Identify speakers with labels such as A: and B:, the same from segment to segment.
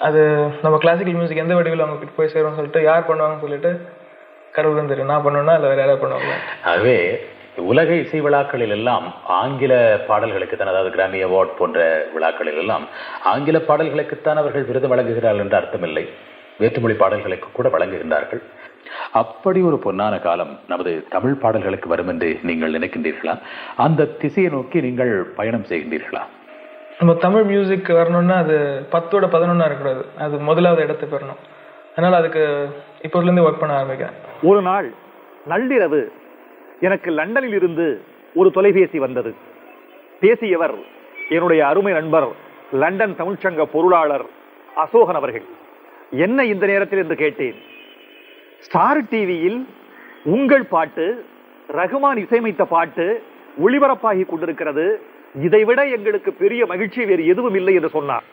A: அது நம்ம classical music எந்த வடிவில் அவங்க கிட்ட போய் சேரும்னு சொல்லிட்டு யார் பண்ணுவாங்கன்னு சொல்லிட்டு கடவுளும் தெரியும். நான் பண்ணுவேன்னா இல்லை வேறு யாராவது பண்ணுவாங்க.
B: அதுவே உலக இசை விழாக்களில் எல்லாம் ஆங்கில பாடல்களுக்குத்தான், அதாவது கிராமி அவார்ட் போன்ற விழாக்களில் எல்லாம் ஆங்கில பாடல்களுக்குத்தான் அவர்கள் விருது வழங்குகிறார்கள் என்ற அர்த்தமில்லை, வேற்றுமொழி பாடல்களுக்கு கூட வழங்குகின்றார்கள். அப்படி ஒரு பொன்னான காலம் நமது தமிழ் பாடல்களுக்கு வரும் என்று நீங்கள் நினைக்கின்றீர்களா? அந்த திசையை நோக்கி நீங்கள் பயணம் செய்கின்றீர்களா?
A: நம்ம தமிழ் மியூசிக் வரணும்னா அது 10ஓட 11 இருக்கக்கூடாது, அது முதலாவது இடத்துக்கு வரணும். அதனால அதுக்கு இப்போதுலேருந்து ஒர்க் பண்ண ஆரம்பிக்கிறேன்.
C: ஒரு நாள் நள்ளிரவு எனக்கு லண்டனில் இருந்து ஒரு தொலைபேசி வந்தது. பேசியவர் என்னுடைய அருமை நண்பர் லண்டன் தமிழ்ச்சங்க பொருளாளர் அசோகன் அவர்கள். என்ன இந்த நேரத்தில் என்று கேட்டேன். ஸ்டார் டிவியில் உங்கள் பாட்டு, ரகுமான் இசையமைத்த பாட்டு ஒளிபரப்பாகி கொண்டிருக்கிறது, இதைவிட எங்களுக்கு பெரிய மகிழ்ச்சி வேறு எதுவும் இல்லை என்று சொன்னார்.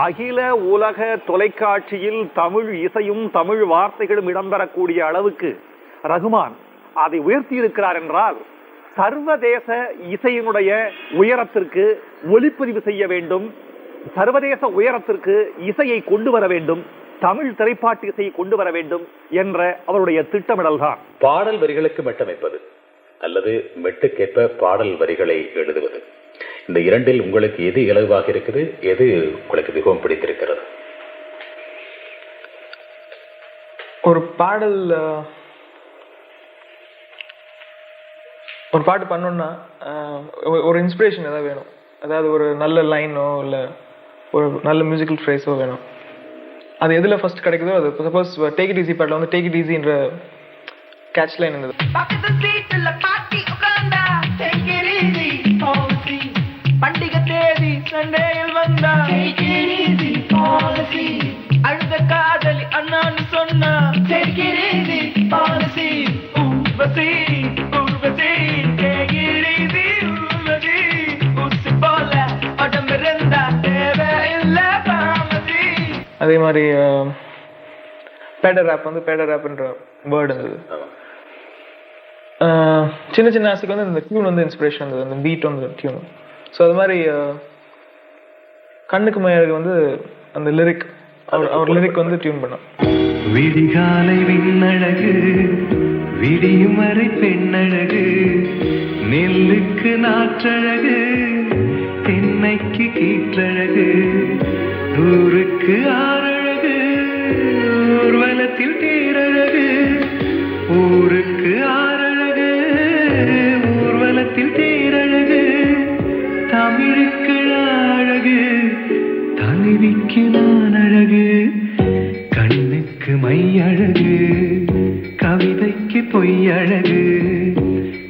C: அகில உலக தொலைக்காட்சியில் தமிழ் இசையும் தமிழ் வார்த்தைகளும் இடம்பெறக்கூடிய அளவுக்கு ரகுமான் அதை உயர்த்தி இருக்கிறார் என்றால், சர்வதேச இசையினுடைய உயரத்திற்கு ஒளிப்பதிவு செய்ய வேண்டும், சர்வதேச உயரத்திற்கு இசையை கொண்டு வர வேண்டும், தமிழ் திரைப்பாட்டு இசையை கொண்டு வர வேண்டும் என்ற அவருடைய திட்டமிடல் தான்.
B: பாடல் வரிகளுக்கு மெட்டமைப்பது அல்லது மெட்டுக்கேற்ப பாடல் வரிகளை எழுதுவது, இந்த இரண்டில் உங்களுக்கு எது இலகுவாக இருக்குது, எது உங்களுக்கு மிகவும் பிடித்திருக்கிறது?
A: ஒரு பாட்டு பண்ணணும்னா ஒரு இன்ஸ்பிரேஷன் ஏதாவது வேணும். அதாவது ஒரு நல்ல லைனோ இல்லை ஒரு நல்ல மியூசிக்கல் ஃப்ரேஸோ வேணும். அது எதில் ஃபர்ஸ்ட் கிடைக்குதோ அது. சப்போஸ் டேக் இட் ஈஸி பாட்டில் வந்து டேக் இட் ஈஸின்ற கேட்ச் லைன் இருந்தது.
D: பண்டிகை தேதி சண்டேயில் வந்தா அழுத காதலி அண்ணான்னு சொன்னா பாலிசி ஊர்வசி ஊர்வசி ஊர்வசி ஊசி போல உடம்பு இருந்தா தேவையில்ல பாமசி.
A: அதே மாதிரி பேடர் ரேப் வந்து பேடர் ரேப்ன்ற வேர்டு இருந்தது. சின்ன சின்ன ஆசைக்கு வந்து இந்த டியூன் வந்து இன்ஸ்பிரேஷன் இருந்தது, அந்த பீட் வந்து டியூன். ஸோ அது மாதிரி கண்ணுக்கு மயருக்கு வந்து அந்த லிரிக், அவர் லிரிக் வந்து டியூன் பண்ணோம்.
E: விடிகாலை விண்ணழகு விடியும் வரை பெண்ணழகு, நெல்லுக்கு நாற்றழகு தென்னைக்கு கீற்றழகு, ஊருக்கு ஆறழகு ஊர்வலத்தில் தேரழகு, ஊருக்கு ஆறழகு ஊர்வலத்தில் தேரழகு, தமிழுக்கு அழகு தலைவிக்கு நான் அழகு, கண்ணுக்கு மை அழகு கவிதைக்கு பொய் அழகு,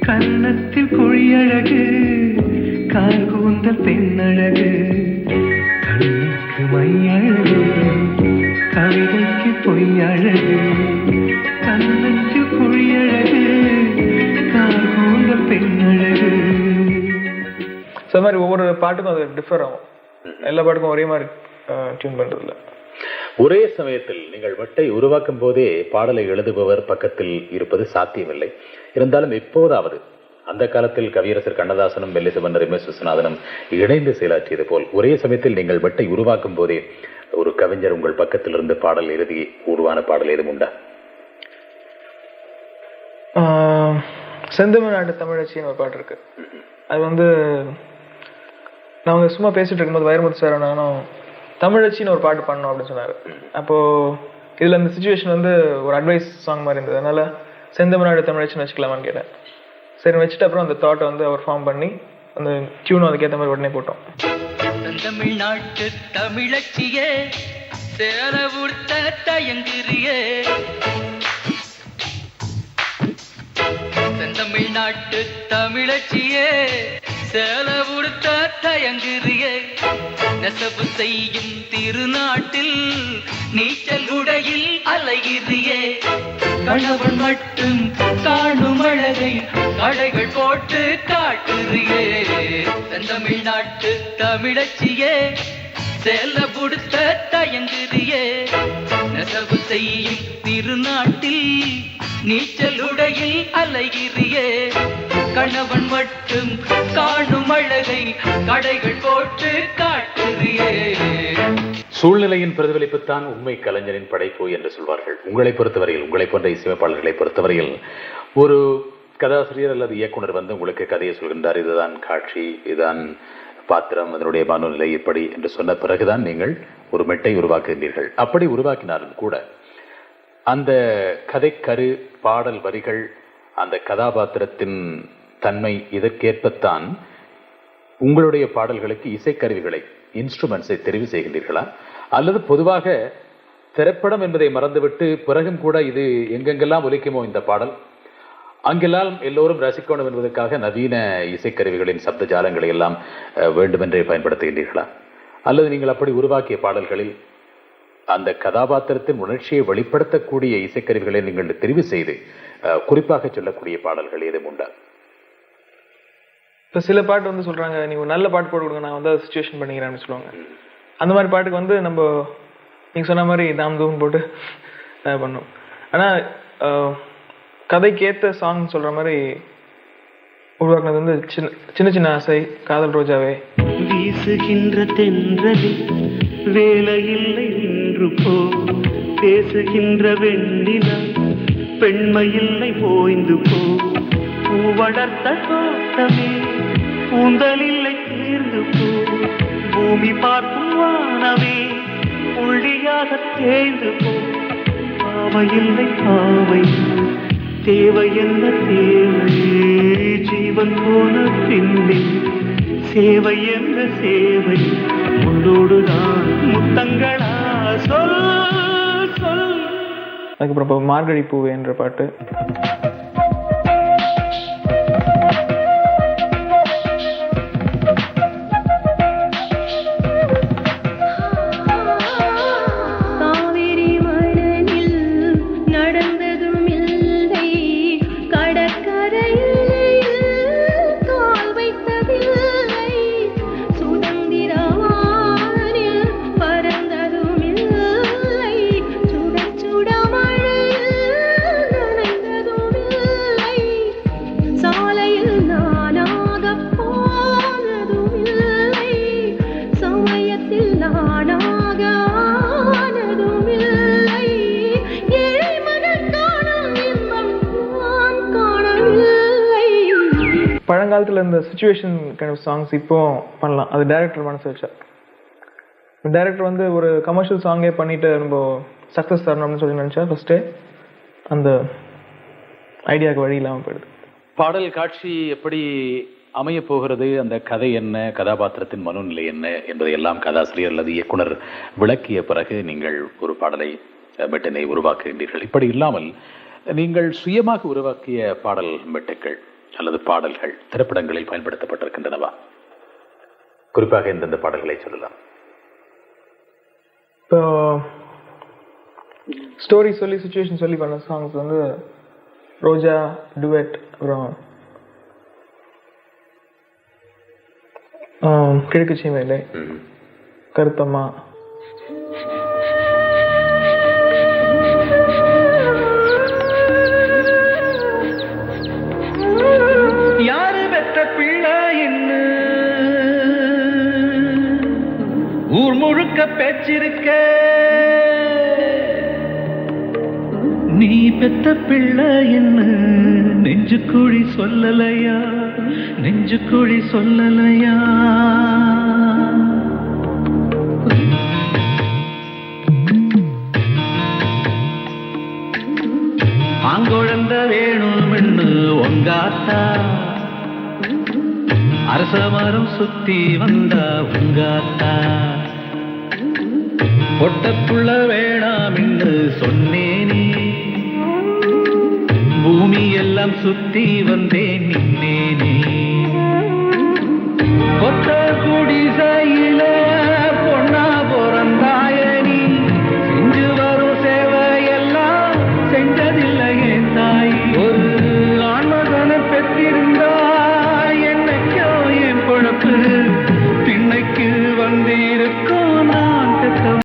E: கன்னத்தில் குழி அழகு கால் கூந்தல் பெண் அழகு, கண்ணுக்கு மை அழகு கவிதைக்கு பொய் அழகு, கன்னத்தில் குழி அழகு கால் கூந்தல் பெண் அழகு.
A: ஸோ அது மாதிரி ஒவ்வொரு பாட்டுக்கும் அது டிஃபர் ஆகும். எல்லா பாட்டுக்கும் ஒரே மாதிரி டியூன் பண்ணுறதில்ல.
B: ஒரே சமயத்தில் நீங்கள் மெட்டை உருவாக்கும் போதே பாடலை எழுதுபவர் பக்கத்தில் இருப்பது சாத்தியமில்லை. இருந்தாலும் எப்போதாவது அந்த காலத்தில் கவியரசர் கண்ணதாசனும் மெல்லிசமன்னர் எம்.எஸ். விஸ்வநாதனும் இணைந்து செயலாற்றியது போல் ஒரே சமயத்தில் நீங்கள் மெட்டை உருவாக்கும் போதே ஒரு கவிஞர் உங்கள் பக்கத்தில் இருந்து பாடல் எழுதி உருவான பாடல் எதுவும் உண்டா?
A: செந்தமிழ்நாடு தமிழச்சின்னு ஒரு பாட்டு இருக்கு. அது வந்து நாங்கள் சும்மா பேசிட்டு இருக்கும்போது வைரமுத்து சார் நானும் தமிழச்சின்னு ஒரு பாட்டு பண்ணோம் அப்படின்னு சொன்னார். அப்போது இதில் அந்த சுச்சுவேஷன் வந்து ஒரு அட்வைஸ் சாங் மாதிரி இருந்தது. அதனால செந்தமிழ்நாடு தமிழச்சின்னு வச்சுக்கலாமான்னு கேட்டேன். சரி வச்சுட்டு அப்புறம் அந்த தாட்டை வந்து அவர் ஃபார்ம் பண்ணி அந்த டியூனும் அதுக்கேற்ற மாதிரி உடனே போட்டோம்.
D: தமிழ்நாட்டு தமிழச்சியே சேர உடுத்த தயங்குறியே, தமிழ்நாட்டு தமிழச்சியே சேல உடுத்த தயங்குறியே, நெசவு செய்யும் திருநாட்டில் நீச்சல் உடையில் அலைகிறியே, கணவன் மட்டும் காணும் அழகை கடைகள் போட்டு காட்டுறியே, தமிழ்நாட்டு தமிழச்சியே சேல உடுத்த தயங்குறியே நெசவு செய்யும் திருநாட்டில் நீச்சலுடையில் அலைகிறியே கணவன் மட்டும் காணும் அழகை கடைகள் போட்டு காட்டுறியே.
B: சூழ்நிலையின் பிரதிபலிப்புத்தான் உண்மை கலைஞரின் படைப்பு என்று சொல்வார்கள். உங்களை பொறுத்தவரையில், உங்களை போன்ற இசையமைப்பாளர்களை பொறுத்தவரையில், ஒரு கதாசிரியர் அல்லது இயக்குனர் வந்து உங்களுக்கு கதையை சொல்கின்றார், இதுதான் காட்சி, இதுதான் பாத்திரம், அதனுடைய மனோநிலை இப்படி என்று சொன்ன பிறகுதான் நீங்கள் ஒரு மெட்டை உருவாக்குகின்றீர்கள். அப்படி உருவாக்கினாலும் கூட அந்த கதைக்கரு, பாடல் வரிகள், அந்த கதாபாத்திரத்தின் தன்மை, இதற்கேற்பத்தான் உங்களுடைய பாடல்களுக்கு இசைக்கருவிகளை, இன்ஸ்ட்ருமெண்ட்ஸை தெரிவு செய்கின்றீர்களா? அல்லது பொதுவாக திரைப்படம் என்பதை மறந்துவிட்டு பிறகும் கூட இது எங்கெங்கெல்லாம் ஒலிக்குமோ இந்த பாடல், அங்கெல்லாம் எல்லோரும் ரசிக்கணும் என்பதற்காக நவீன இசைக்கருவிகளின் சப்த ஜாலங்களை எல்லாம் வேண்டுமென்றே பயன்படுத்துகின்றீர்களா? அல்லது நீங்கள் அப்படி உருவாக்கிய பாடல்களில் அந்த கதாபாத்திரத்தின் உணர்ச்சியை வெளிப்படுத்தக்கூடிய இசைக்கருவிகளை நீங்கள் தெரிவு செய்து குறிப்பாக சொல்லக்கூடிய பாடல்கள் ஏதும் உண்டா?
A: இப்போ சில பாட்டு வந்து சொல்றாங்க, நீங்க ஒரு நல்ல பாட்டு போட்டு கொடுங்க, நான் வந்து சிச்சுவேஷன் பண்ணிக்கிறேன்னு சொல்லுவாங்க. அந்த மாதிரி பாட்டுக்கு வந்து நம்ம நீங்க சொன்ன மாதிரி தாம் தூம் போட்டு பண்ணோம். ஆனா கதைக்கேற்ற சாங் சொல்ற மாதிரி உருவாக்குனது வந்து சின்ன சின்ன ஆசை, காதல் ரோஜாவே,
E: வீசுகின்ற தென்றலில் வேலையில்லை நின்று போ, பேசுகின்ற வெண்ணிலா பெண்மையில்லை ஓய்ந்து போ, பூ வளர்த்த தோட்டமே பூந்தலில்லை தீர்ந்து போ, பூமி பார்க்கும் வானமே புள்ளியாக தேய்ந்து போ, பாவையில்லை பாவை தேவை என்ன தேவை, ஜீவன் போன பின்னே சேவை என்ற சேவை, உள்ளோடுதான் முத்தங்களா சொல் சொல்.
A: அதுக்கப்புறம் மார்கழி பூவே என்ற பாட்டு, பழங்காலத்தில் இந்த சுச்சுவேஷன் கைண்ட் ஆஃப் சாங்ஸ் இப்போ பண்ணலாம். அது டைரக்டர் மனசு வச்சா. டைரக்டர் வந்து ஒரு கமர்ஷியல் சாங்கே பண்ணிட்டு நம்ம சக்ஸஸ் தரணும் அப்படின்னு சொல்லி நினச்சா ஃபர்ஸ்டே அந்த ஐடியாவுக்கு வழி இல்லாமல் போயிடுது.
B: பாடல் காட்சி எப்படி அமைய போகிறது, அந்த கதை என்ன, கதாபாத்திரத்தின் மனோநிலை என்ன என்பதையெல்லாம் கதாசிரியர் அல்லது இயக்குனர் விளக்கிய பிறகு நீங்கள் ஒரு பாடலை மெட்டினை உருவாக்குகின்றீர்கள். இப்படி இல்லாமல் நீங்கள் சுயமாக உருவாக்கிய பாடல் மெட்டுக்கள் அல்லது பாடல்கள் திரைப்படங்களில் பயன்படுத்தப்பட்டிருக்கின்றனவா? குறிப்பாக எந்தெந்த பாடல்களை சொல்லலாம்?
A: இப்போ ஸ்டோரி சொல்லி சுச்சுவேஷன் சொல்லி பண்ண சாங்ஸ் வந்து ரோஜா, டுவெட், அப்புறம் கிழக்கு சீமையிலே, கருத்தம்மா,
E: யாரு பெற்ற பிள்ளை என்ன ஊர் முழுக்க பேச்சிருக்க, நீ பெற்ற பிள்ளை என்ன நெஞ்சுக்குழி சொல்லலையா, நெஞ்சுக்குழி சொல்லலையா. ஆங்குழந்த வேணும்னு உங்காத்தா, அரச மரம் சுத்தி வந்தா உங்காத்தா, பொட்டப்புள்ள வேணாம்னு சொன்னேனே, பூமி எல்லாம் சுத்தி வந்தேன் நின்னேனே.